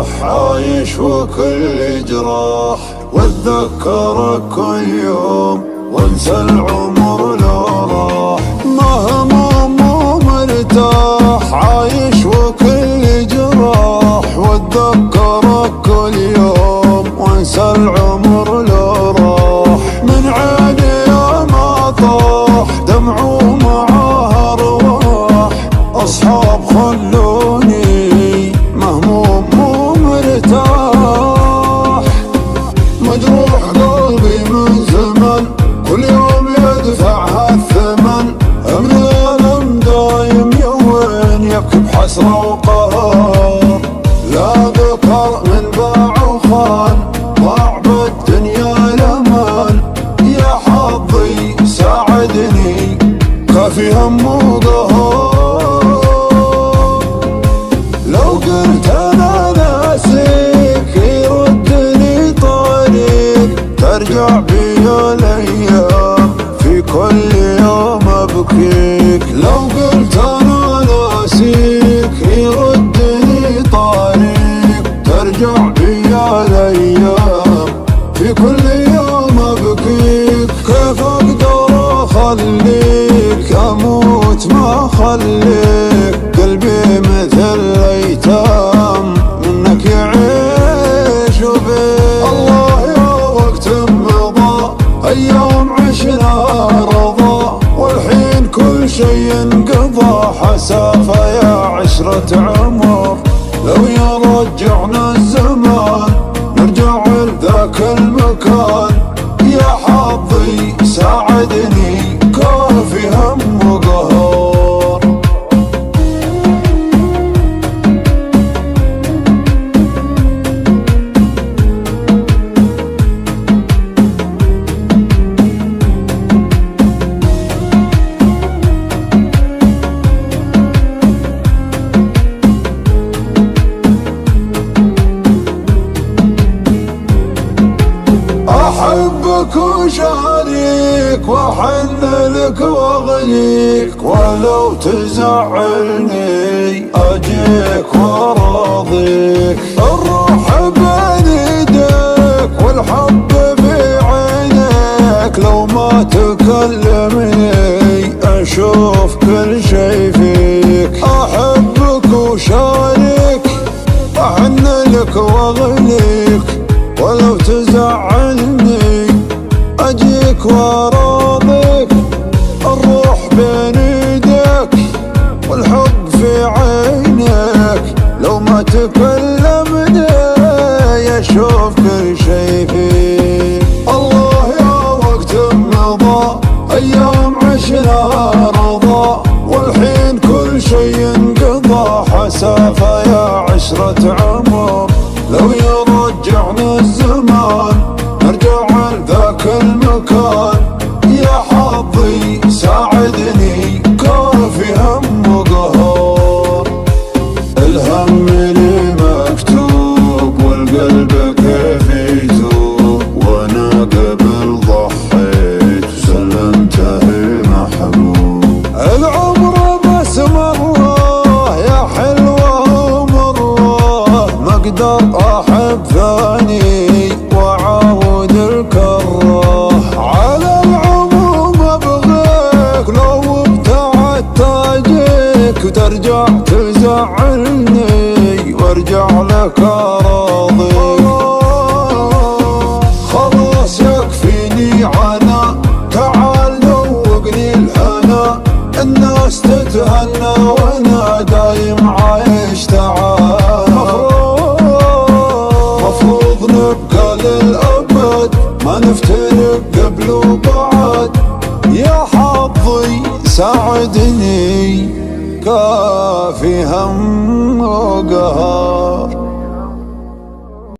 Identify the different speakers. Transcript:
Speaker 1: عايش وكل جراح، واتذكرك كل يوم وانسى العمر لو راح. مهموم ومرتاح عايش وكل جراح، واتذكرك كل يوم وانسى العمر لو راح. من عيني يا ما طاح دمع ومعاه ارواح، اصحاب خلوني مهموم ومرتاح. مجروح قلبي من زمن كل يوم يدفع هالثمن، من الألم دايم يوين يبكي بحسرة وقهر. لا ذكر من باع وخان ضاع بالدنيا الأمان، يا حظي ساعدني كافي هم وقهر. لو قلت أنا ناسيك يردني طريق، ترجع بي الأيام في كل يوم أبكيك. لو قلت أنا ناسيك يردني طريق، ترجع بي الأيام في كل يوم أبكيك. كيف أقدر أخليك أموت ما أخليك، قلبي مثل الأيتام منك يعيش وبيك. الله يا وقت مضى أيام عشنا رضا، والحين كل شي انقضى حسافة يا عشرة عمر. لو يرجعنا الزمان نرجع لذاك المكان، يا حظي ساعدني كافي هم وقهر. أحبك وشاريك وأحن لك وأغنيك، ولو تزعلني أجيك وأراضيك. الروح بين يديك والحب في عينيك، لو ما تكلمني أشوف كل شي فيك. أحبك وشاريك أحن لك وأغنيك، ولو تزعلني أجيك وأراضيك. الروح بين يديك والحب في عينيك، لو ما تكلمني أشوف كل شي فيك. الله يا وقت مضى أيام عشنا رضا، والحين كل شي انقضى حسافة يا عشرة عمر. لو يرجعنا الزمان نرجع لذاك المكان، يا حظي ساعدني كافي هم وقهر. الهم لي مكتوب والقلب كيف يتوب، وانا قبل ضحيت وسلمته محبوب. العمر بس مرة يا حلوة ومرة، ما اقدر احب ثاني واعاود الكره. على العموم ابغيك لو ابتعدت اجيك، وترجع تزعلني وارجع لك اراضيك. خلاص يكفيني عنا، تعال ذوقني الهنا. الناس تتهنى وانا دايم عايش تعال. مفروض نبقى للأبد ما نفترق قبل وبعد، يا حظي ساعدني كافي هم وقهر.